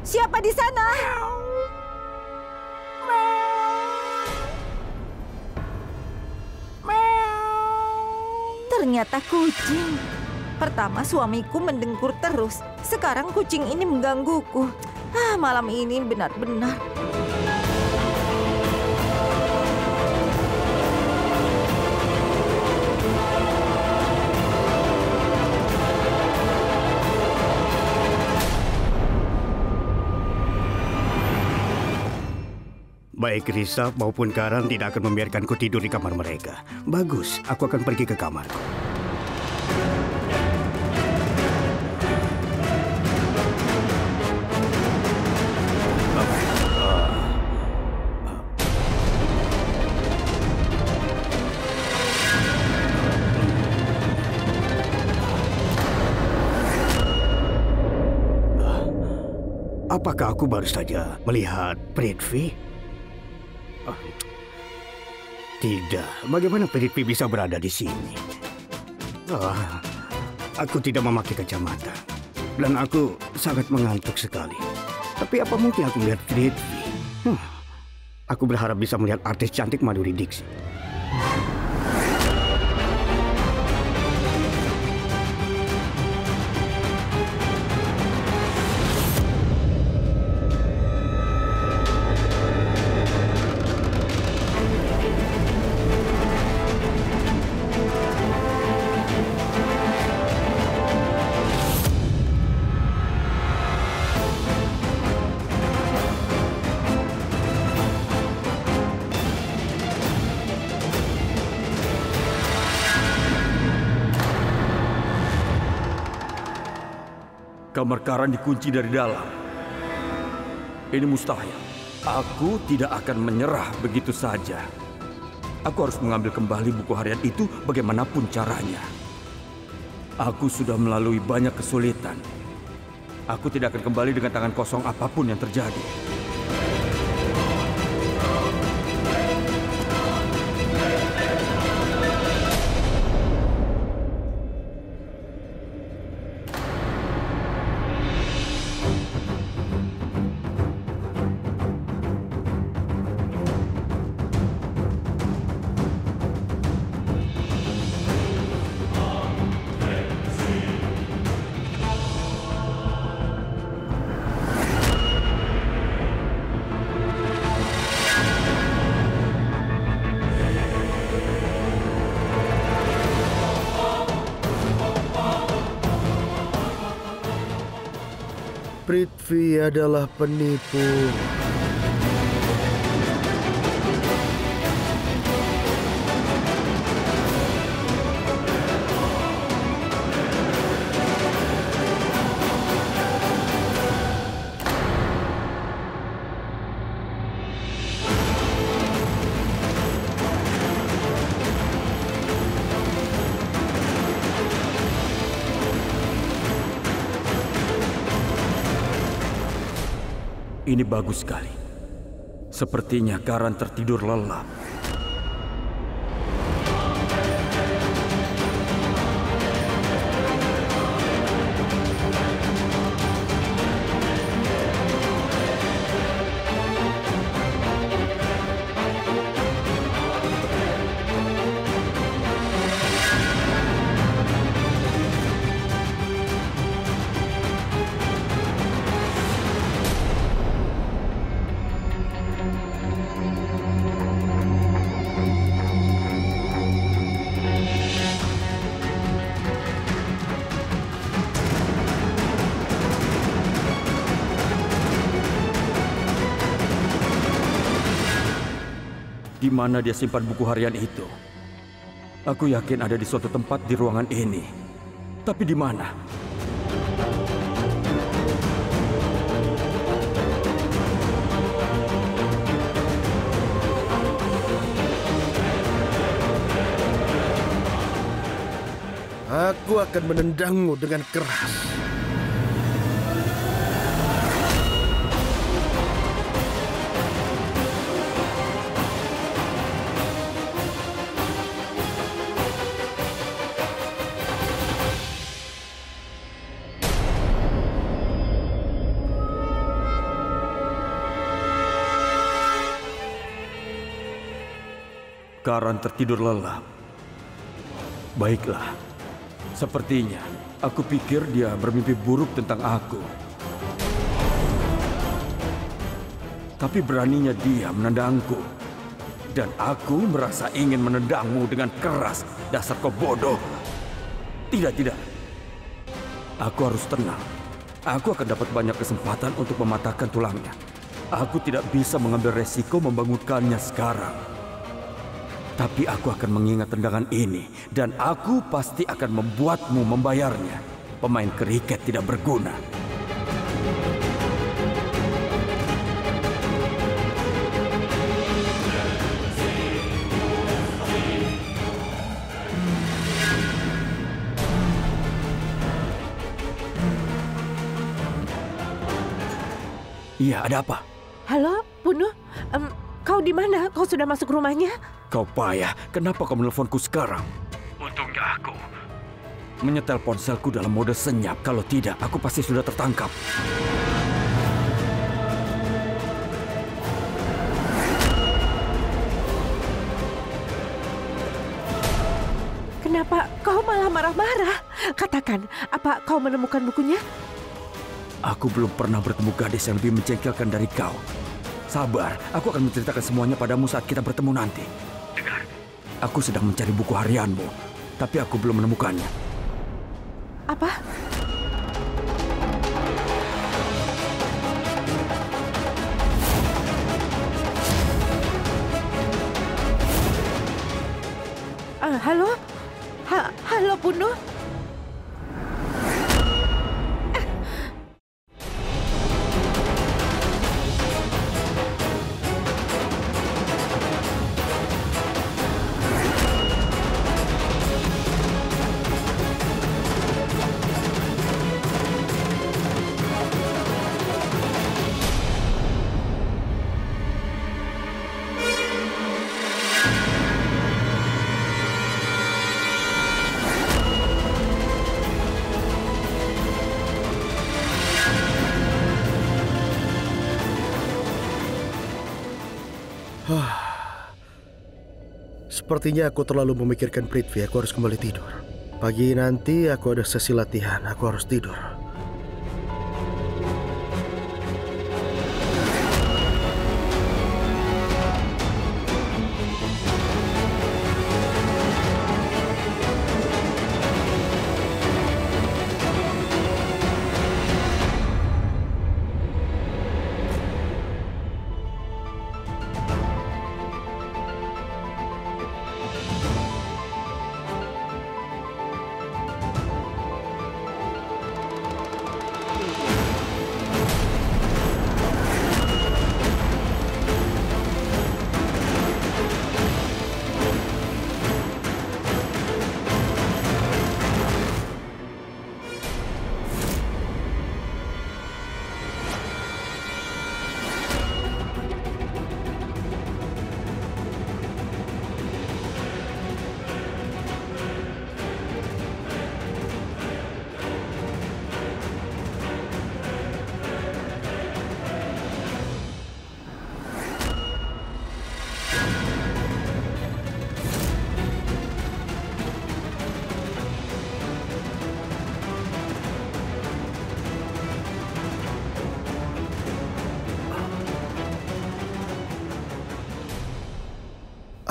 Siapa di sana? Ternyata kucing. Pertama suamiku mendengkur terus. Sekarang kucing ini menggangguku. Malam ini benar-benar. Baik Risa maupun Karan tidak akan membiarkanku tidur di kamar mereka. Bagus, aku akan pergi ke kamarku. Apakah aku baru saja melihat Prithvi? Tidak, bagaimana Prithvi bisa berada di sini? Aku tidak memakai kacamata dan aku sangat mengantuk sekali. Tapi apa mungkin aku melihat Prithvi? Aku berharap bisa melihat artis cantik Madhuri Dixit. Kamar Karan dikunci dari dalam. Ini mustahil. Aku tidak akan menyerah begitu saja. Aku harus mengambil kembali buku harian itu bagaimanapun caranya. Aku sudah melalui banyak kesulitan. Aku tidak akan kembali dengan tangan kosong apapun yang terjadi. Prithvi adalah penipu. Ini bagus sekali. Sepertinya Karan tertidur lelap. Di mana dia simpan buku harian itu? Aku yakin ada di suatu tempat di ruangan ini. Tapi di mana? Aku akan menendangmu dengan keras. Karan tertidur lelap. Baiklah, sepertinya aku pikir dia bermimpi buruk tentang aku. Tapi beraninya dia menendangku. Dan aku merasa ingin menendangmu dengan keras. Dasar kau bodoh. Tidak, tidak. Aku harus tenang. Aku akan dapat banyak kesempatan untuk mematahkan tulangnya. Aku tidak bisa mengambil resiko membangunkannya sekarang. Tapi aku akan mengingat tendangan ini. Dan aku pasti akan membuatmu membayarnya. Pemain kriket tidak berguna. Iya, ada apa? Halo, Punuh. Kau di mana? Kau sudah masuk rumahnya? Kau payah, kenapa kau menelponku sekarang? Untungnya aku menyetel ponselku dalam mode senyap. Kalau tidak, aku pasti sudah tertangkap. Kenapa kau malah marah-marah? Katakan, apa kau menemukan bukunya? Aku belum pernah bertemu gadis yang lebih menjengkelkan dari kau. Sabar, aku akan menceritakan semuanya padamu saat kita bertemu nanti. Dengar, aku sedang mencari buku harianmu, tapi aku belum menemukannya. Apa? Halo? Halo, Punuh? Sepertinya aku terlalu memikirkan Prithvi. Aku harus kembali tidur. Pagi nanti aku ada sesi latihan. Aku harus tidur.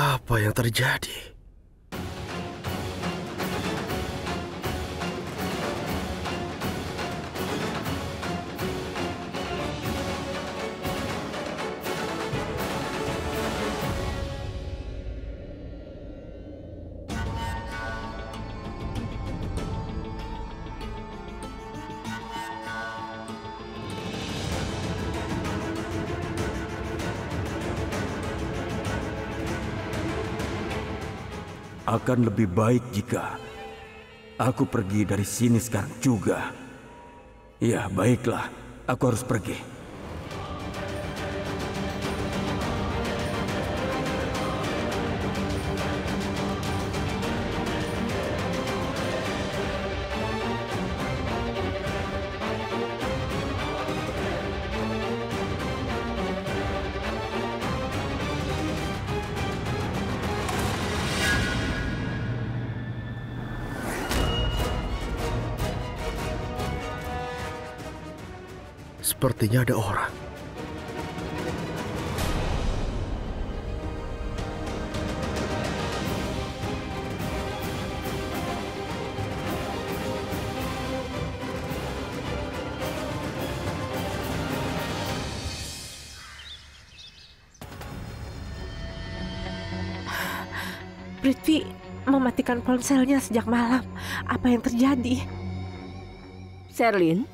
Apa yang terjadi? Akan lebih baik jika aku pergi dari sini sekarang juga. Ya, baiklah. Aku harus pergi. Sepertinya ada orang. Prithvi mematikan ponselnya sejak malam. Apa yang terjadi? Sherlyn?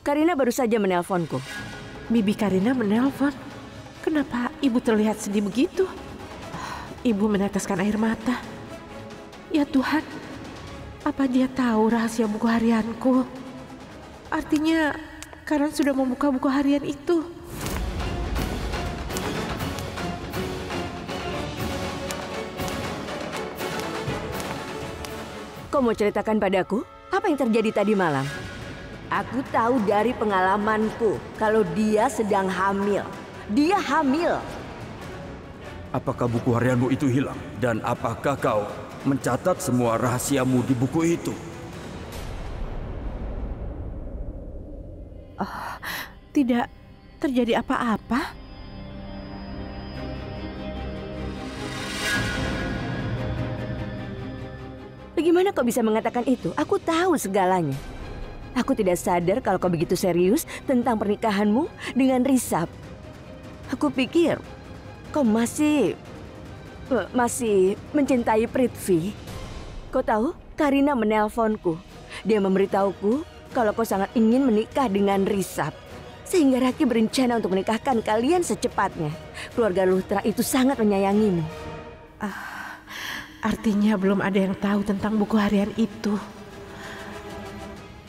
Karina baru saja menelponku. Bibi Karina menelpon. Kenapa ibu terlihat sedih begitu? Ibu meneteskan air mata. Ya Tuhan, apa dia tahu rahasia buku harianku? Artinya, Karen sudah membuka buku harian itu. Kau mau ceritakan padaku apa yang terjadi tadi malam? Aku tahu dari pengalamanku kalau dia sedang hamil. Dia hamil. Apakah buku harianmu itu hilang? Dan apakah kau mencatat semua rahasiamu di buku itu? Tidak terjadi apa-apa. Bagaimana kau bisa mengatakan itu? Aku tahu segalanya. Aku tidak sadar kalau kau begitu serius tentang pernikahanmu dengan Rishabh. Aku pikir kau masih mencintai Prithvi. Kau tahu, Karina menelponku. Dia memberitahuku kalau kau sangat ingin menikah dengan Rishabh. Sehingga Raki berencana untuk menikahkan kalian secepatnya. Keluarga Luhtra itu sangat menyayangimu. Artinya belum ada yang tahu tentang buku harian itu.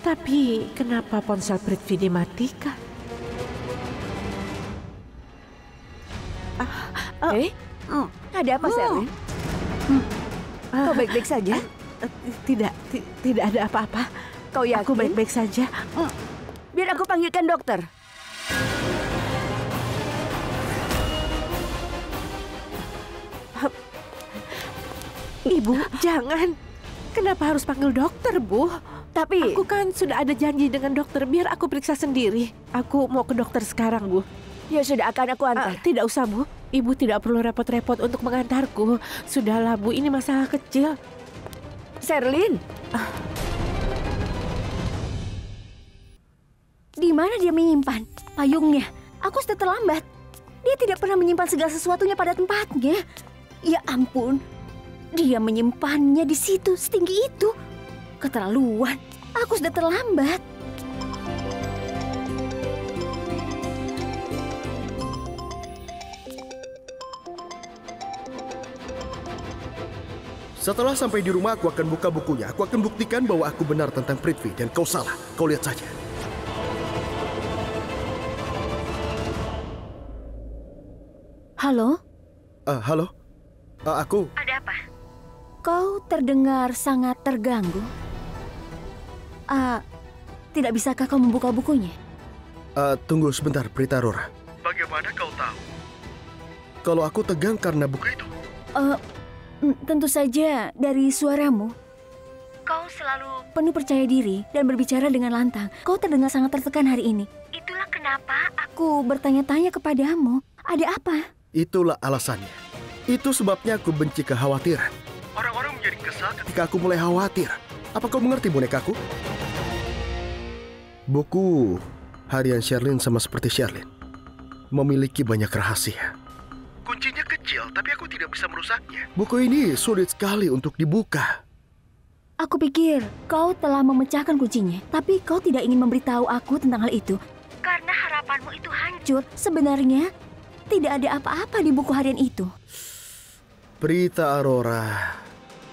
Tapi kenapa ponsel Prithvi dimatikan? Ada apa, Sherlyn? Kau baik-baik saja? Tidak ada apa-apa. Kau yakin? Aku baik-baik saja. Biar aku panggilkan dokter. Ibu, jangan. Kenapa harus panggil dokter, Bu? Tapi Aku kan sudah ada janji dengan dokter, biar aku periksa sendiri. Aku mau ke dokter sekarang, Bu. ya sudah, akan aku antar. Tidak usah, Bu. Ibu tidak perlu repot-repot untuk mengantarku. Sudahlah, Bu, ini masalah kecil. Sherlyn. Di mana dia menyimpan payungnya? Aku sudah terlambat. Dia tidak pernah menyimpan segala sesuatunya pada tempatnya. Ya ampun. Dia menyimpannya di situ setinggi itu. Keterlaluan. Aku sudah terlambat. Setelah sampai di rumah, aku akan buka bukunya. Aku akan buktikan bahwa aku benar tentang Prithvi dan kau salah. Kau lihat saja. Halo? Halo? Aku... Ada apa? Kau terdengar sangat terganggu. Tidak bisakah kau membuka bukunya? Tunggu sebentar, Prita Aurora. Bagaimana kau tahu kalau aku tegang karena buku itu? Tentu saja dari suaramu. Kau selalu penuh percaya diri dan berbicara dengan lantang. Kau terdengar sangat tertekan hari ini. Itulah kenapa aku bertanya-tanya kepadamu. Ada apa? Itulah alasannya. Itu sebabnya aku benci kekhawatiran. Orang-orang menjadi kesal ketika aku mulai khawatir. Apa kau mengerti, bonekaku? Buku harian Sherlyn sama seperti Sherlyn memiliki banyak rahasia. Kuncinya kecil, tapi aku tidak bisa merusaknya. Buku ini sulit sekali untuk dibuka. Aku pikir kau telah memecahkan kuncinya, tapi kau tidak ingin memberitahu aku tentang hal itu. Karena harapanmu itu hancur. Sebenarnya tidak ada apa-apa di buku harian itu. Prita Aurora,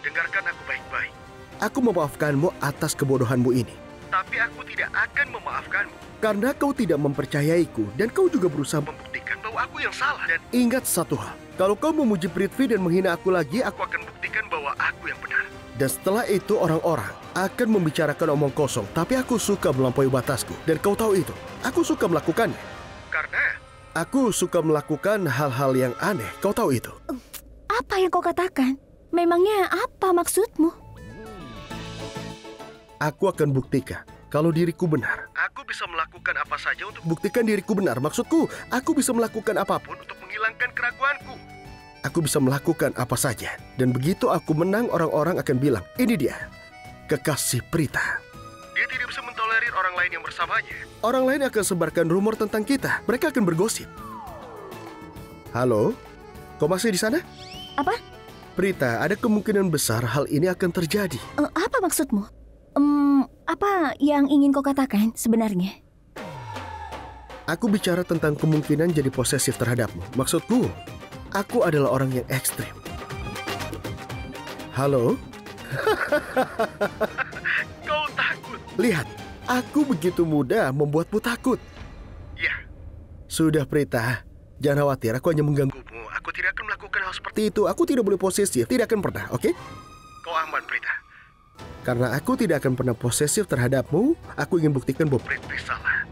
dengarkan aku baik-baik. Aku memaafkanmu atas kebodohanmu ini. Tapi aku tidak akan memaafkanmu karena kau tidak mempercayaiku dan kau juga berusaha membuktikan bahwa aku yang salah. Dan ingat satu hal, kalau kau memuji Prithvi dan menghina aku lagi, aku akan buktikan bahwa aku yang benar. Dan setelah itu orang-orang akan membicarakan omong kosong. Tapi aku suka melampaui batasku dan kau tahu itu. Aku suka melakukannya karena aku suka melakukan hal-hal yang aneh. Kau tahu itu. Apa yang kau katakan? Memangnya apa maksudmu? Aku akan buktikan Kalau diriku benar, aku bisa melakukan apa saja untuk buktikan diriku benar. Maksudku, aku bisa melakukan apapun untuk menghilangkan keraguanku. Aku bisa melakukan apa saja. Dan begitu aku menang, orang-orang akan bilang, ini dia, kekasih Prita. Dia tidak bisa mentolerir orang lain yang bersamanya. Orang lain akan sebarkan rumor tentang kita. Mereka akan bergosip. Halo? Kau masih di sana? Apa? Prita, ada kemungkinan besar hal ini akan terjadi. Apa maksudmu? Apa yang ingin kau katakan sebenarnya? Aku bicara tentang kemungkinan jadi posesif terhadapmu. Maksudku, aku adalah orang yang ekstrim. Halo? Kau takut? Lihat, aku begitu mudah membuatmu takut. Ya. Sudah, Prita. Jangan khawatir, aku hanya mengganggumu. Aku tidak akan melakukan hal seperti itu. Aku tidak boleh posesif, tidak akan pernah, oke? Kau aman, Prita. Karena aku tidak akan pernah posesif terhadapmu, aku ingin buktikan bahwa Prita salah.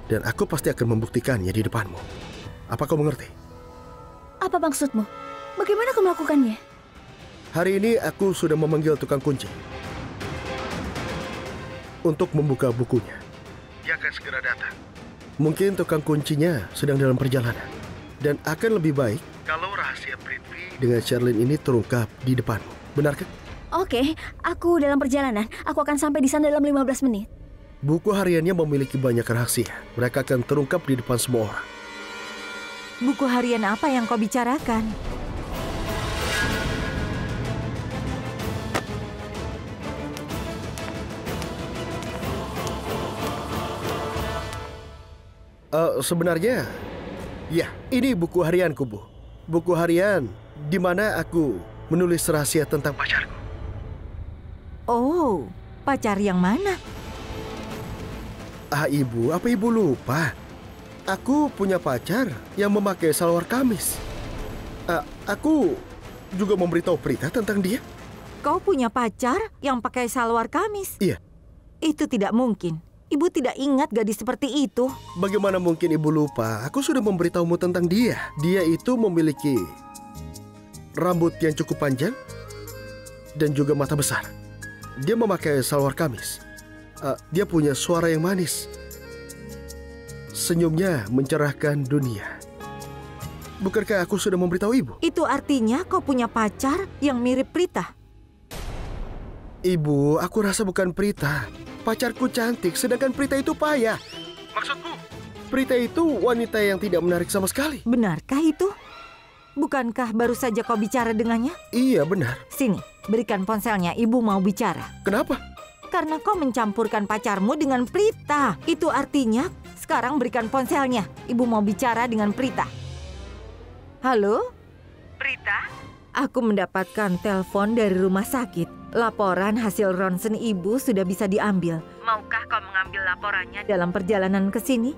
Dan aku pasti akan membuktikannya di depanmu. Apa kau mengerti? Apa maksudmu? Bagaimana kau melakukannya? Hari ini aku sudah memanggil tukang kunci untuk membuka bukunya. Dia akan segera datang. Mungkin tukang kuncinya sedang dalam perjalanan. Dan akan lebih baik kalau rahasia Prithvi dengan Sherlyn ini terungkap di depanmu. Benar kan? Oke, aku dalam perjalanan. Aku akan sampai di sana dalam 15 menit. Buku hariannya memiliki banyak rahasia. Mereka akan terungkap di depan semua orang. Buku harian apa yang kau bicarakan? Sebenarnya, ya, ini buku harianku, Bu. Buku harian di mana aku menulis rahasia tentang pacarku. Oh, pacar yang mana? Ibu, apa Ibu lupa? Aku punya pacar yang memakai salwar kamis. Aku juga memberitahu Prita tentang dia. Kau punya pacar yang pakai salwar kamis? Iya. Itu tidak mungkin. Ibu tidak ingat gadis seperti itu. Bagaimana mungkin Ibu lupa? Aku sudah memberitahumu tentang dia. Dia itu memiliki rambut yang cukup panjang dan juga mata besar. Dia memakai salwar kamis. Dia punya suara yang manis. Senyumnya mencerahkan dunia. Bukankah aku sudah memberitahu Ibu? Itu artinya kau punya pacar yang mirip Prita? Ibu, aku rasa bukan Prita. Pacarku cantik, sedangkan Prita itu payah. Maksudku, Prita itu wanita yang tidak menarik sama sekali. Benarkah itu? Bukankah baru saja kau bicara dengannya? Iya, benar. Sini, berikan ponselnya, ibu mau bicara. Kenapa? Karena kau mencampurkan pacarmu dengan Prita. Itu artinya sekarang berikan ponselnya. Ibu mau bicara dengan Prita. Halo? Prita? Aku mendapatkan telepon dari rumah sakit. Laporan hasil ronsen ibu sudah bisa diambil. Maukah kau mengambil laporannya dalam perjalanan ke sini?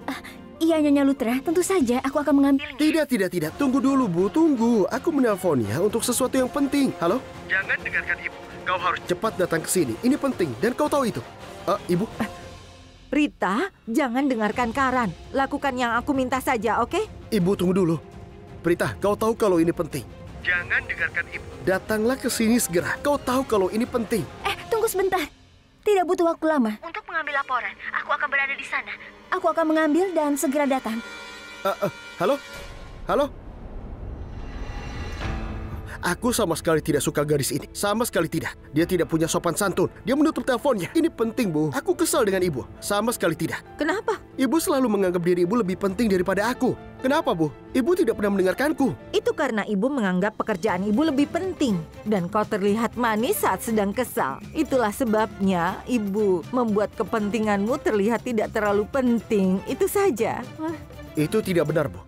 Iya, Nyonya Lutra. Tentu saja aku akan mengambilnya. Tidak. Tunggu dulu, Bu. Tunggu. Aku menelponnya untuk sesuatu yang penting. Halo? Jangan dengarkan Ibu. Kau harus cepat datang ke sini. Ini penting dan kau tahu itu. Ibu? Prita, jangan dengarkan Karan. Lakukan yang aku minta saja, oke? Ibu, tunggu dulu. Prita, kau tahu kalau ini penting. Jangan dengarkan Ibu. Datanglah ke sini segera. Kau tahu kalau ini penting. Tunggu sebentar. Tidak butuh waktu lama untuk mengambil laporan. Aku akan berada di sana. Aku akan mengambil dan segera datang. Halo? Halo? Aku sama sekali tidak suka gadis ini. Sama sekali tidak. Dia tidak punya sopan santun. Dia menutup teleponnya. Ini penting, Bu. Aku kesal dengan Ibu. Sama sekali tidak. Kenapa? Ibu selalu menganggap diri Ibu lebih penting daripada aku. Kenapa, Bu? Ibu tidak pernah mendengarkanku. Itu karena ibu menganggap pekerjaan ibu lebih penting. Dan kau terlihat manis saat sedang kesal. Itulah sebabnya ibu membuat kepentinganmu terlihat tidak terlalu penting. Itu saja. Itu tidak benar, Bu.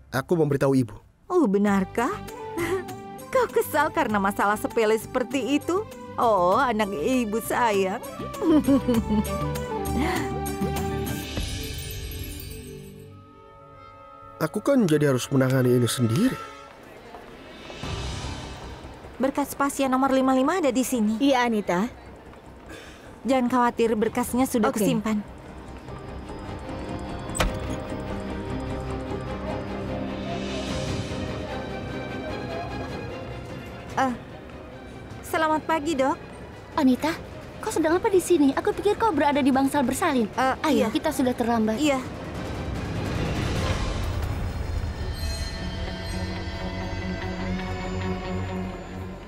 Aku memberitahu Ibu. Oh, benarkah? Kau kesal karena masalah sepele seperti itu? Oh, anak ibu sayang. Aku kan jadi harus menangani ini sendiri. Berkas pasien nomor 55 ada di sini. Iya, Anita. Jangan khawatir, berkasnya sudah Oke. kusimpan. Ah, Selamat pagi, Dok. Anita, Kau sedang apa di sini? Aku pikir kau berada di bangsal bersalin. Ayo, iya. kita sudah terlambat. Iya.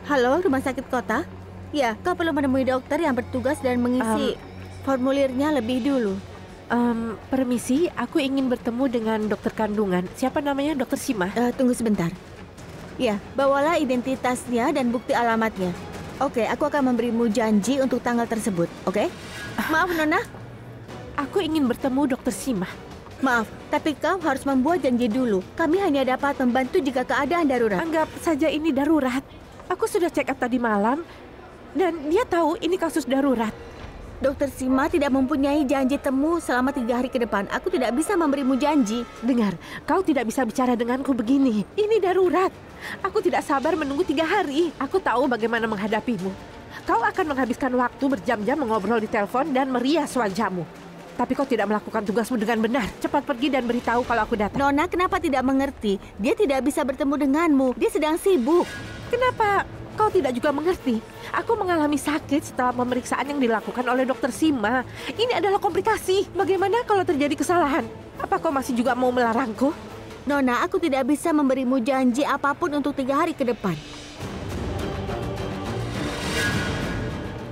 Halo, rumah sakit kota? Ya, kau perlu menemui dokter yang bertugas dan mengisi formulirnya lebih dulu. Permisi, aku ingin bertemu dengan dokter kandungan. Siapa namanya? Dokter Sima? Tunggu sebentar. Ya, bawalah identitasnya dan bukti alamatnya. Oke, aku akan memberimu janji untuk tanggal tersebut, oke? Maaf, Nona. Aku ingin bertemu dokter Sima. Maaf, tapi kau harus membuat janji dulu. Kami hanya dapat membantu jika keadaan darurat. Anggap saja ini darurat. Aku sudah check up tadi malam, dan dia tahu ini kasus darurat. Dokter Sima tidak mempunyai janji temu selama 3 hari ke depan. Aku tidak bisa memberimu janji. Dengar, kau tidak bisa bicara denganku begini. Ini darurat. Aku tidak sabar menunggu 3 hari. Aku tahu bagaimana menghadapimu. Kau akan menghabiskan waktu berjam-jam mengobrol di telepon dan merias wajahmu. Tapi kau tidak melakukan tugasmu dengan benar. Cepat pergi dan beritahu kalau aku datang. Nona, kenapa tidak mengerti? Dia tidak bisa bertemu denganmu. Dia sedang sibuk. Kenapa kau tidak juga mengerti? Aku mengalami sakit setelah pemeriksaan yang dilakukan oleh dokter Sima. Ini adalah komplikasi. Bagaimana kalau terjadi kesalahan? Apa kau masih juga mau melarangku? Nona, aku tidak bisa memberimu janji apapun untuk 3 hari ke depan.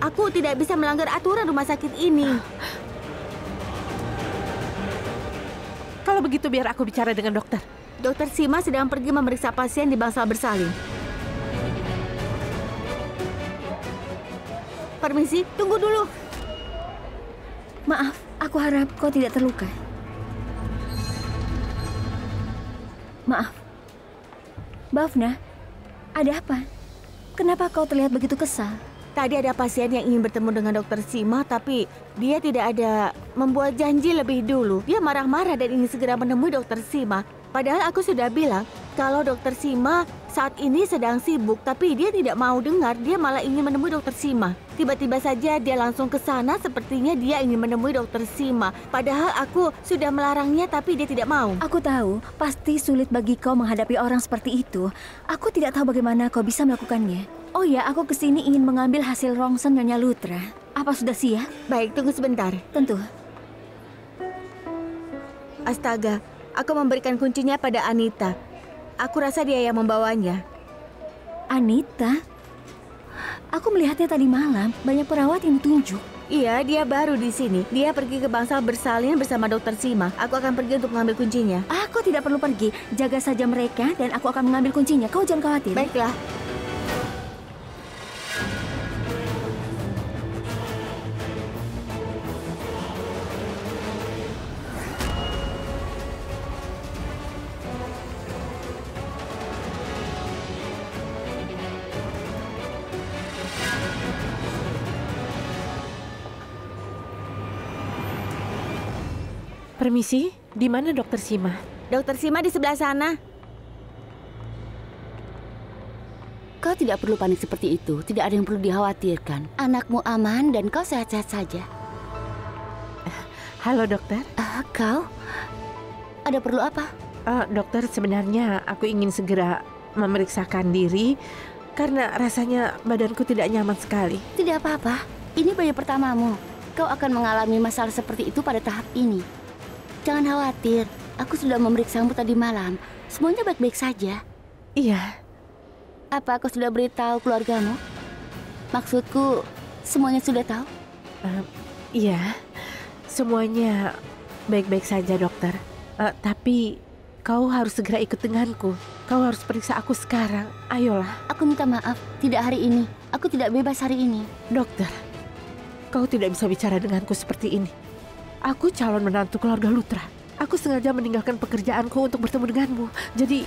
Aku tidak bisa melanggar aturan rumah sakit ini. Kalau begitu biar aku bicara dengan dokter. Dokter Sima sedang pergi memeriksa pasien di bangsal bersalin. Permisi, tunggu dulu. Maaf, aku harap kau tidak terluka. Maaf. Bhavna, ada apa? Kenapa kau terlihat begitu kesal? Tadi ada pasien yang ingin bertemu dengan dokter Sima, tapi dia tidak ada membuat janji lebih dulu. Dia marah-marah dan ingin segera menemui dokter Sima. Padahal aku sudah bilang kalau dokter Sima saat ini sedang sibuk, tapi dia tidak mau dengar. Dia malah ingin menemui dokter Sima. Tiba-tiba saja dia langsung ke sana, sepertinya dia ingin menemui dokter Sima. Padahal aku sudah melarangnya, tapi dia tidak mau. Aku tahu, pasti sulit bagi kau menghadapi orang seperti itu. Aku tidak tahu bagaimana kau bisa melakukannya. Oh ya, aku kesini ingin mengambil hasil rongsen Nyonya Lutra. Apa sudah siap? Baik, tunggu sebentar. Tentu. Astaga, aku memberikan kuncinya pada Anita. Aku rasa dia yang membawanya. Anita? Aku melihatnya tadi malam, banyak perawat yang ditunjuk. Iya, dia baru di sini. Dia pergi ke bangsal bersalin bersama dokter Sima. Aku akan pergi untuk mengambil kuncinya. Aku tidak perlu pergi, jaga saja mereka dan aku akan mengambil kuncinya. Kau jangan khawatir. Baiklah. Permisi, di mana dokter Sima? Dokter Sima di sebelah sana. Kau tidak perlu panik seperti itu. Tidak ada yang perlu dikhawatirkan. Anakmu aman dan kau sehat-sehat saja. Halo dokter. Kau? Ada perlu apa? Dokter, sebenarnya aku ingin segera memeriksakan diri karena rasanya badanku tidak nyaman sekali. Tidak apa-apa. Ini bayi pertamamu. Kau akan mengalami masalah seperti itu pada tahap ini. Jangan khawatir. Aku sudah memeriksamu tadi malam. Semuanya baik-baik saja. Iya. Apa kau sudah beritahu keluargamu? Maksudku, semuanya sudah tahu? Iya, semuanya baik-baik saja dokter. Tapi kau harus segera ikut denganku. Kau harus periksa aku sekarang. Ayolah. Aku minta maaf, tidak hari ini. Aku tidak bebas hari ini. Dokter, kau tidak bisa bicara denganku seperti ini. Aku calon menantu keluarga Lutra. Aku sengaja meninggalkan pekerjaanku untuk bertemu denganmu. Jadi...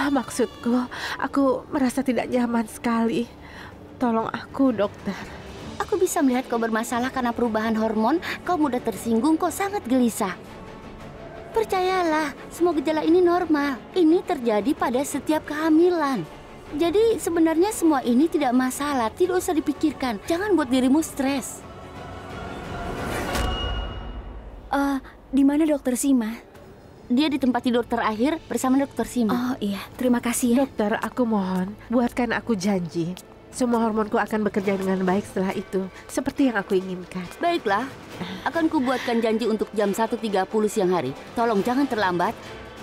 maksudku, aku merasa tidak nyaman sekali. Tolong aku, dokter. Aku bisa melihat kau bermasalah karena perubahan hormon. Kau mudah tersinggung, kau sangat gelisah. Percayalah, semua gejala ini normal. Ini terjadi pada setiap kehamilan. Jadi sebenarnya semua ini tidak masalah. Tidak usah dipikirkan. Jangan buat dirimu stres. Di mana dokter Sima? Dia di tempat tidur terakhir bersama dokter Sima. Oh iya, terima kasih ya. Dokter, aku mohon, buatkan aku janji. Semua hormonku akan bekerja dengan baik setelah itu, seperti yang aku inginkan. Baiklah, akan kubuatkan janji untuk jam 1.30 siang hari. Tolong jangan terlambat.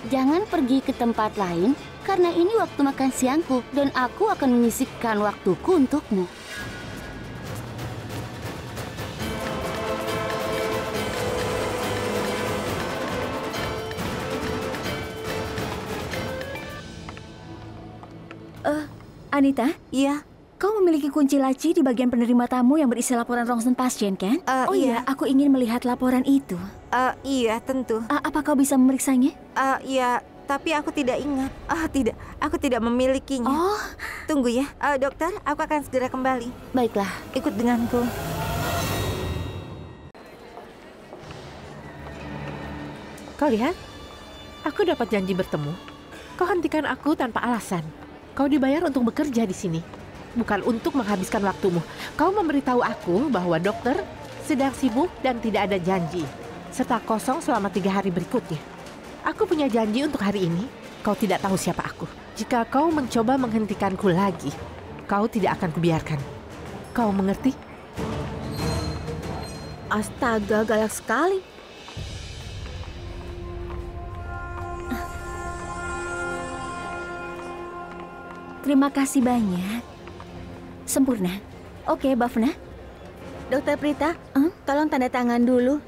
Jangan pergi ke tempat lain, karena ini waktu makan siangku. Dan aku akan menyisihkan waktuku untukmu. Anita? Iya. Kau memiliki kunci laci di bagian penerima tamu yang berisi laporan rongsen pasien, kan? Iya. Aku ingin melihat laporan itu. Iya, tentu. Apa kau bisa memeriksanya? Iya, tapi aku tidak ingat. Tidak. Aku tidak memilikinya. Oh. Tunggu ya. Dokter, aku akan segera kembali. Baiklah. Ikut denganku. Kau lihat? Aku dapat janji bertemu. Kau hentikan aku tanpa alasan. Kau dibayar untuk bekerja di sini, bukan untuk menghabiskan waktumu. Kau memberitahu aku bahwa dokter sedang sibuk dan tidak ada janji, serta kosong selama 3 hari berikutnya. Aku punya janji untuk hari ini. Kau tidak tahu siapa aku. Jika kau mencoba menghentikanku lagi, kau tidak akan kubiarkan. Kau mengerti? Astaga, galak sekali. Terima kasih banyak. Sempurna. Oke, Bhavna. Dokter Prita, tolong tanda tangan dulu.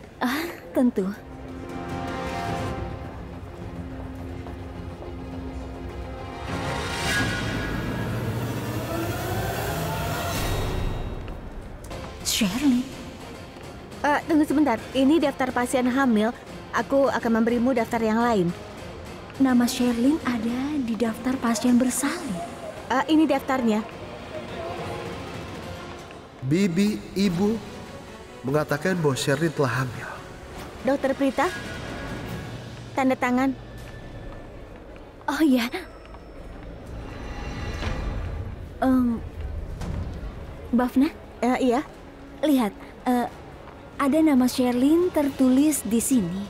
Tentu. Shirley. Tunggu sebentar. Ini daftar pasien hamil. Aku akan memberimu daftar yang lain. Nama Sherlyn ada di daftar pasien bersalin. Ini daftarnya. Bibi, ibu, mengatakan bahwa Sherlyn telah hamil. Dokter Prita, tanda tangan. Oh ya. Bhavna? Iya. Lihat, ada nama Sherlyn tertulis di sini.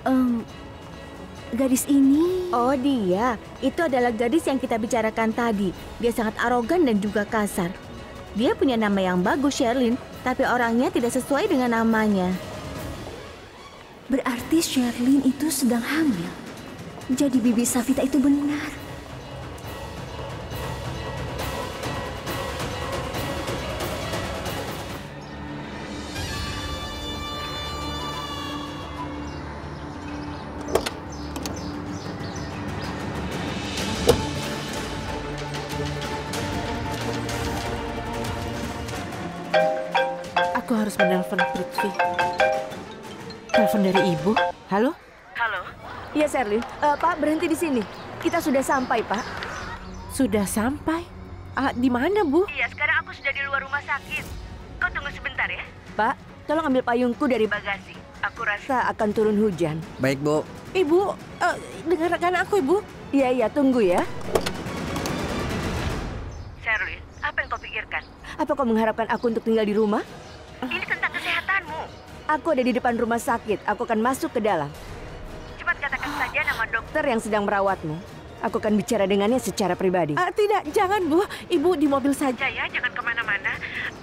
Gadis ini... Oh dia, itu adalah gadis yang kita bicarakan tadi. Dia sangat arogan dan juga kasar. Dia punya nama yang bagus, Sherlyn, tapi orangnya tidak sesuai dengan namanya. Berarti Sherlyn itu sedang hamil. Jadi Bibi Safita itu benar. Aku harus menelpon Prithvi. Telepon dari ibu. Halo? Halo? Iya, Sherlyn. Pak, berhenti di sini. Kita sudah sampai, Pak. Sudah sampai? Di mana, Bu? Iya, sekarang aku sudah di luar rumah sakit. Kau tunggu sebentar ya. Pak, tolong ambil payungku dari bagasi. Aku rasa akan turun hujan. Baik, Bu. Ibu, dengarkan aku, Ibu. Iya, tunggu ya. Sherlyn, apa yang kau pikirkan? Apa kau mengharapkan aku untuk tinggal di rumah? Ini tentang kesehatanmu. Aku ada di depan rumah sakit. Aku akan masuk ke dalam. Cepat katakan saja nama dokter yang sedang merawatmu. Aku akan bicara dengannya secara pribadi. Tidak, jangan, Bu. Ibu di mobil saja ya, jangan kemana-mana.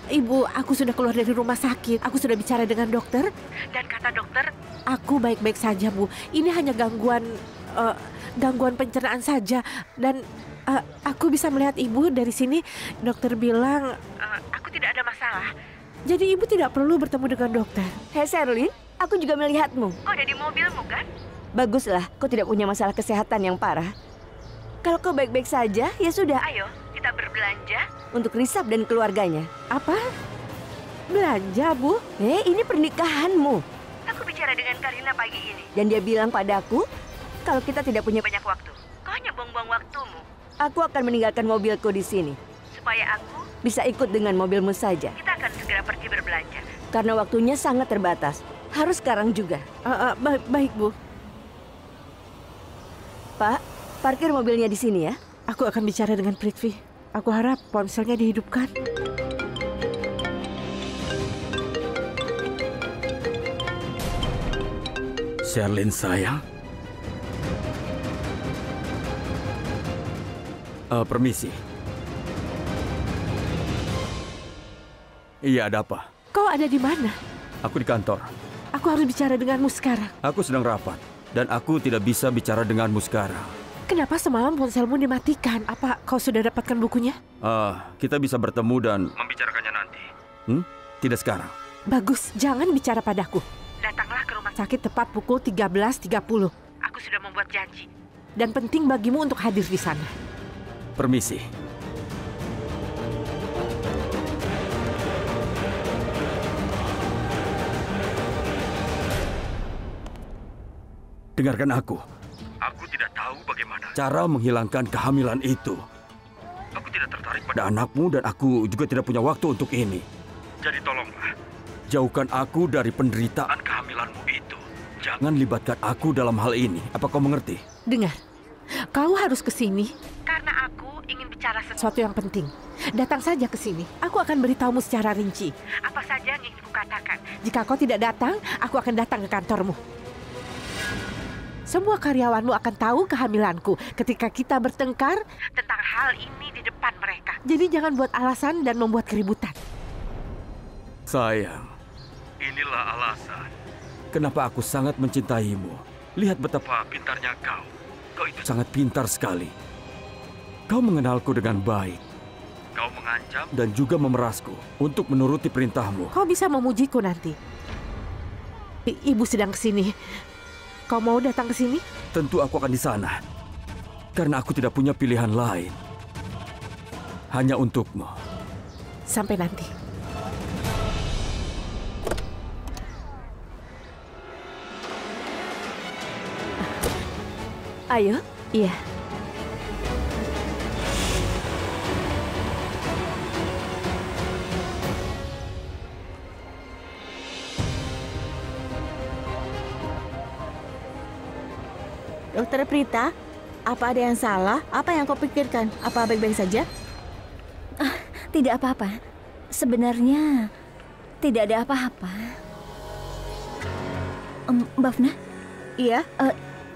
Ibu, aku sudah keluar dari rumah sakit. Aku sudah bicara dengan dokter. Dan kata dokter, aku baik-baik saja, Bu. Ini hanya gangguan pencernaan saja. Dan aku bisa melihat ibu dari sini. Dokter bilang aku tidak ada masalah. Jadi ibu tidak perlu bertemu dengan dokter. Hei Sherlyn, aku juga melihatmu. Kau ada di mobilmu kan? Baguslah, kau tidak punya masalah kesehatan yang parah. Kalau kau baik-baik saja, ya sudah. Ayo, kita berbelanja untuk Risab dan keluarganya. Apa? Belanja, Bu? Ini pernikahanmu. Aku bicara dengan Karina pagi ini. Dan dia bilang padaku, kalau kita tidak punya banyak waktu, kau hanya buang-buang waktumu. Aku akan meninggalkan mobilku di sini. Supaya aku bisa ikut dengan mobilmu saja. Kita akan segera pergi berbelanja. Karena waktunya sangat terbatas. Harus sekarang juga. Baik, Bu. Pak, parkir mobilnya di sini ya. Aku akan bicara dengan Prithvi. Aku harap ponselnya dihidupkan. Sherlyn sayang. Permisi. Iya, ada apa? Kau ada di mana? Aku di kantor. Aku harus bicara denganmu sekarang. Aku sedang rapat. Dan aku tidak bisa bicara denganmu sekarang. Kenapa semalam ponselmu dimatikan? Apa kau sudah dapatkan bukunya? Kita bisa bertemu dan membicarakannya nanti. Tidak sekarang. Bagus, jangan bicara padaku. Datanglah ke rumah sakit tepat pukul 13.30. Aku sudah membuat janji. Dan penting bagimu untuk hadir di sana. Permisi. Dengarkan aku. Aku tidak tahu bagaimana cara menghilangkan kehamilan itu. Aku tidak tertarik pada anakmu dan aku juga tidak punya waktu untuk ini. Jadi tolonglah, jauhkan aku dari penderitaan kehamilanmu itu. Jangan libatkan aku dalam hal ini. Apa kau mengerti? Dengar, kau harus ke sini karena aku ingin bicara sesuatu yang penting. Datang saja ke sini. Aku akan beritahumu secara rinci. Apa saja yang ingin kukatakan. Jika kau tidak datang, aku akan datang ke kantormu. Semua karyawanmu akan tahu kehamilanku ketika kita bertengkar tentang hal ini di depan mereka. Jadi jangan buat alasan dan membuat keributan. Sayang, inilah alasan kenapa aku sangat mencintaimu. Lihat betapa pintarnya kau. Kau itu sangat pintar sekali. Kau mengenalku dengan baik. Kau mengancam dan juga memerasku untuk menuruti perintahmu. Kau bisa memujiku nanti. Ibu sedang kesini. Kau mau datang ke sini? Tentu aku akan di sana. Karena aku tidak punya pilihan lain. Hanya untukmu. Sampai nanti. Ayo. Iya. Dokter Prita, apa ada yang salah? Apa yang kau pikirkan? Apa baik-baik saja? Tidak apa-apa. Sebenarnya tidak ada apa-apa. Bafna? Iya?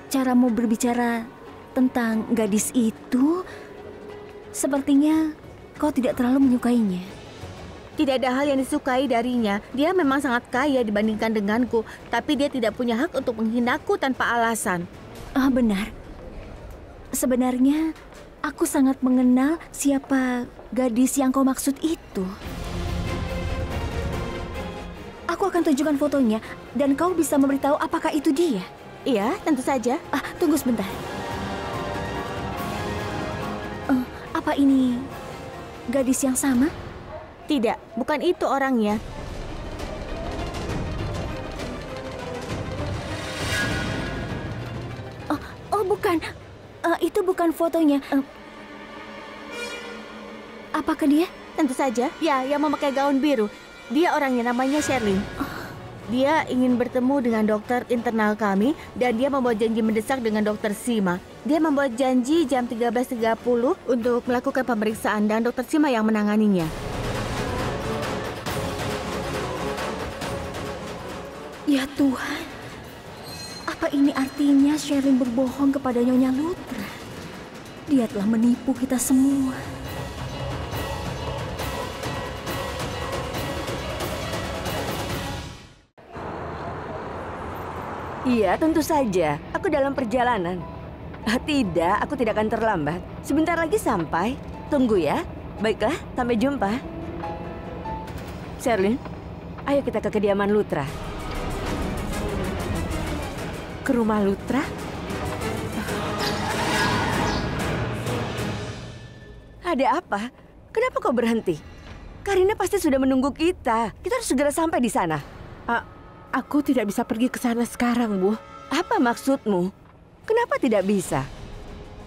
Caramu berbicara tentang gadis itu, sepertinya kau tidak terlalu menyukainya. Tidak ada hal yang disukai darinya. Dia memang sangat kaya dibandingkan denganku, tapi dia tidak punya hak untuk menghinaku tanpa alasan. Benar. Sebenarnya aku sangat mengenal siapa gadis yang kau maksud itu. Aku akan tunjukkan fotonya dan kau bisa memberitahu apakah itu dia. Iya, tentu saja. Tunggu sebentar. Apa ini gadis yang sama? Tidak, bukan itu orangnya. Bukan. Itu bukan fotonya. Apakah dia? Tentu saja. Ya, yang memakai gaun biru. Dia orangnya, namanya Sherlyn. Dia ingin bertemu dengan dokter internal kami dan dia membuat janji mendesak dengan dokter Sima. Dia membuat janji jam 13.30 untuk melakukan pemeriksaan dan dokter Sima yang menanganinya. Ya Tuhan. Apa ini artinya Sherlyn berbohong kepada Nyonya Lutra? Dia telah menipu kita semua. Iya, tentu saja. Aku dalam perjalanan. Tidak, aku tidak akan terlambat. Sebentar lagi sampai. Tunggu ya. Baiklah, sampai jumpa. Sherlyn, ayo kita ke kediaman Lutra. Ke rumah Lutra? Ada apa? Kenapa kau berhenti? Karina pasti sudah menunggu kita. Kita harus segera sampai di sana. Aku tidak bisa pergi ke sana sekarang, Bu. Apa maksudmu? Kenapa tidak bisa?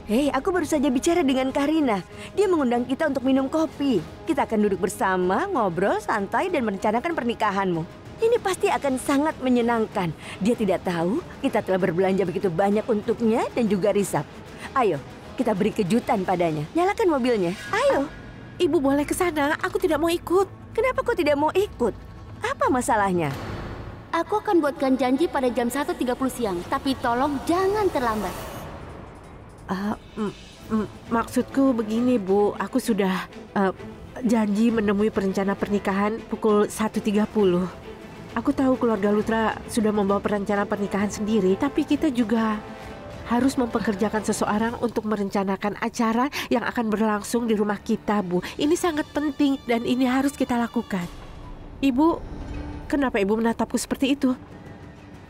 Hei, aku baru saja bicara dengan Karina. Dia mengundang kita untuk minum kopi. Kita akan duduk bersama, ngobrol, santai, dan merencanakan pernikahanmu. Ini pasti akan sangat menyenangkan. Dia tidak tahu kita telah berbelanja begitu banyak untuknya dan juga Risap. Ayo, kita beri kejutan padanya. Nyalakan mobilnya. Ayo. Ibu boleh ke sana. Aku tidak mau ikut. Kenapa kau tidak mau ikut? Apa masalahnya? Aku akan buatkan janji pada jam 1.30 siang. Tapi tolong jangan terlambat. Maksudku begini, Bu. Aku sudah janji menemui perencana pernikahan pukul 1.30. Aku tahu keluarga Lutra sudah membawa perencana pernikahan sendiri, tapi kita juga harus mempekerjakan seseorang untuk merencanakan acara yang akan berlangsung di rumah kita, Bu. Ini sangat penting dan ini harus kita lakukan. Ibu, kenapa Ibu menatapku seperti itu?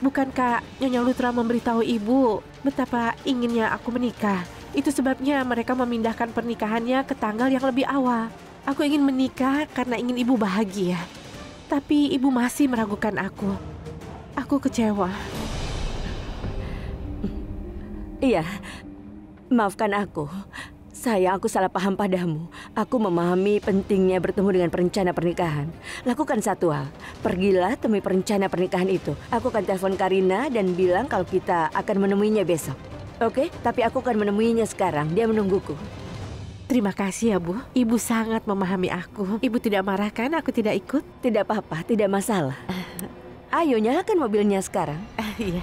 Bukankah Nyonya Lutra memberitahu Ibu betapa inginnya aku menikah? Itu sebabnya mereka memindahkan pernikahannya ke tanggal yang lebih awal. Aku ingin menikah karena ingin Ibu bahagia. Tapi Ibu masih meragukan aku. Aku kecewa. Iya, maafkan aku. Sayang, aku salah paham padamu. Aku memahami pentingnya bertemu dengan perencana pernikahan. Lakukan satu hal, pergilah temui perencana pernikahan itu. Aku akan telepon Karina dan bilang kalau kita akan menemuinya besok. Oke? Tapi aku akan menemuinya sekarang, dia menungguku. Terima kasih ya, Bu. Ibu sangat memahami aku. Ibu tidak marah kan aku tidak ikut? Tidak apa-apa, tidak masalah. Ayo, nyalakan mobilnya sekarang. Iya.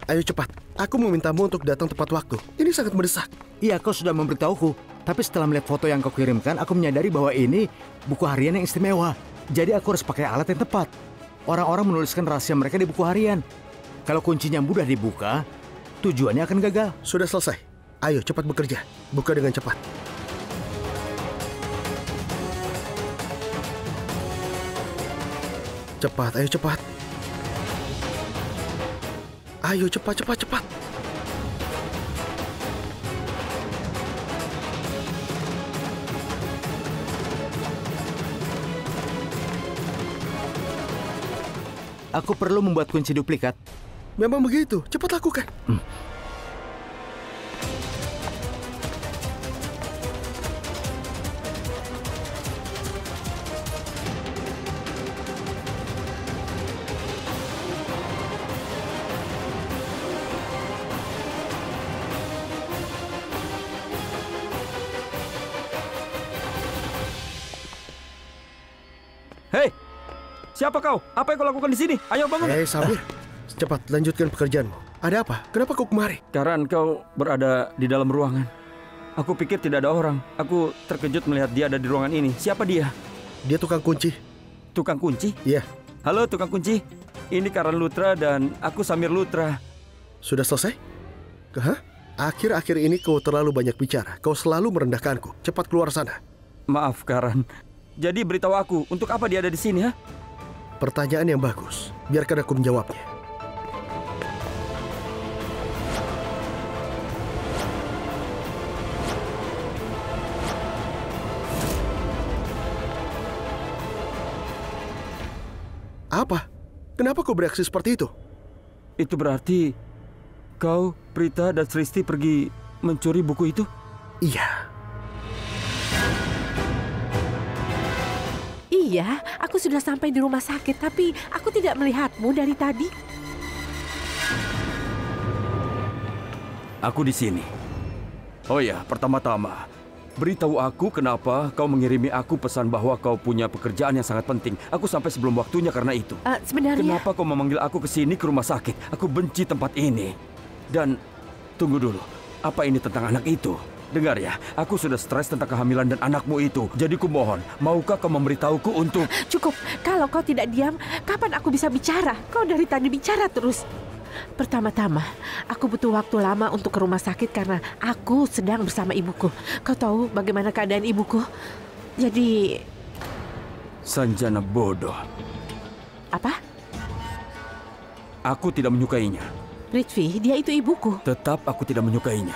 Ayo cepat, aku memintamu untuk datang tepat waktu. Ini sangat mendesak. Iya, kau sudah memberitahuku. Tapi setelah melihat foto yang kau kirimkan, aku menyadari bahwa ini buku harian yang istimewa. Jadi aku harus pakai alat yang tepat. Orang-orang menuliskan rahasia mereka di buku harian. Kalau kuncinya mudah dibuka, tujuannya akan gagal. Sudah selesai. Ayo cepat bekerja. Buka dengan cepat. Cepat, ayo cepat. Ayo cepat, cepat, cepat. Aku perlu membuat kunci duplikat. Memang begitu, cepat lakukan. Hei, siapa kau? Apa yang kau lakukan di sini? Ayo bangun. Hei Samir, cepat lanjutkan pekerjaanmu. Ada apa? Kenapa kau kemari? Karan, kau berada di dalam ruangan. Aku pikir tidak ada orang. Aku terkejut melihat dia ada di ruangan ini. Siapa dia? Dia tukang kunci. Tukang kunci? Iya. Halo tukang kunci. Ini Karan Lutra dan aku Samir Lutra. Sudah selesai? Hah? Akhir-akhir ini kau terlalu banyak bicara. Kau selalu merendahkanku. Cepat keluar sana. Maaf Karan. Jadi beritahu aku, untuk apa dia ada di sini, ha? Pertanyaan yang bagus. Biarkan aku menjawabnya. Apa? Kenapa kau bereaksi seperti itu? Itu berarti kau, Prita, dan Sristi pergi mencuri buku itu? Iya. Iya, aku sudah sampai di rumah sakit, tapi aku tidak melihatmu dari tadi. Aku di sini. Oh ya, pertama-tama, beritahu aku kenapa kau mengirimi aku pesan bahwa kau punya pekerjaan yang sangat penting. Aku sampai sebelum waktunya karena itu. Sebenarnya... Kenapa kau memanggil aku ke sini ke rumah sakit? Aku benci tempat ini. Dan tunggu dulu, apa ini tentang anak itu? Dengar ya, aku sudah stres tentang kehamilan dan anakmu itu. Jadi kumohon, maukah kau memberitahuku untuk... Cukup, kalau kau tidak diam, kapan aku bisa bicara? Kau dari tadi bicara terus. Pertama-tama, aku butuh waktu lama untuk ke rumah sakit karena aku sedang bersama ibuku. Kau tahu bagaimana keadaan ibuku? Jadi... Sanjana bodoh. Apa? Aku tidak menyukainya. Prithvi, dia itu ibuku. Tetap aku tidak menyukainya.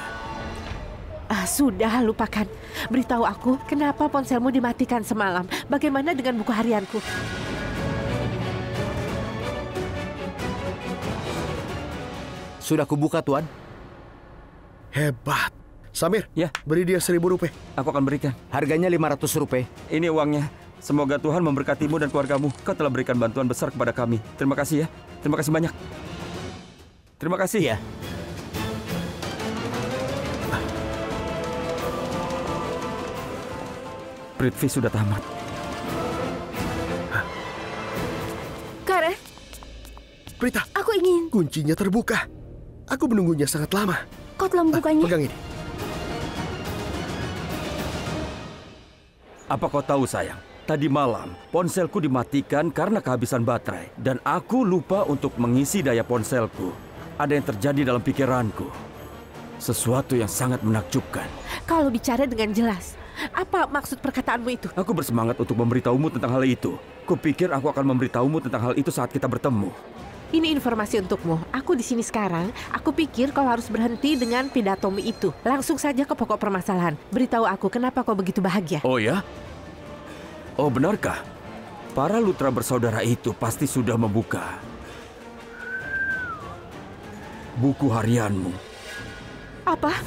Sudah, lupakan. Beritahu aku, kenapa ponselmu dimatikan semalam? Bagaimana dengan buku harianku? Sudah kubuka, Tuan. Hebat. Samir, ya, beri dia 1.000 rupiah. Aku akan berikan. Harganya 500 rupiah. Ini uangnya. Semoga Tuhan memberkatimu dan keluargamu. Kau telah berikan bantuan besar kepada kami. Terima kasih ya. Terima kasih banyak. Terima kasih. Ya. Prithvi sudah tamat. Karen. Prita. Aku ingin. Kuncinya terbuka. Aku menunggunya sangat lama. Kau telah membukanya. Pegang ini. Apa kau tahu sayang? Tadi malam ponselku dimatikan karena kehabisan baterai. Dan aku lupa untuk mengisi daya ponselku. Ada yang terjadi dalam pikiranku. Sesuatu yang sangat menakjubkan. Kalau bicara dengan jelas, apa maksud perkataanmu itu? Aku bersemangat untuk memberitahumu tentang hal itu. Kupikir aku akan memberitahumu tentang hal itu saat kita bertemu. Ini informasi untukmu. Aku di sini sekarang. Aku pikir kau harus berhenti dengan pidatomu itu. Langsung saja ke pokok permasalahan. Beritahu aku kenapa kau begitu bahagia. Oh ya? Oh benarkah? Para Lutra bersaudara itu pasti sudah membuka buku harianmu. Apa?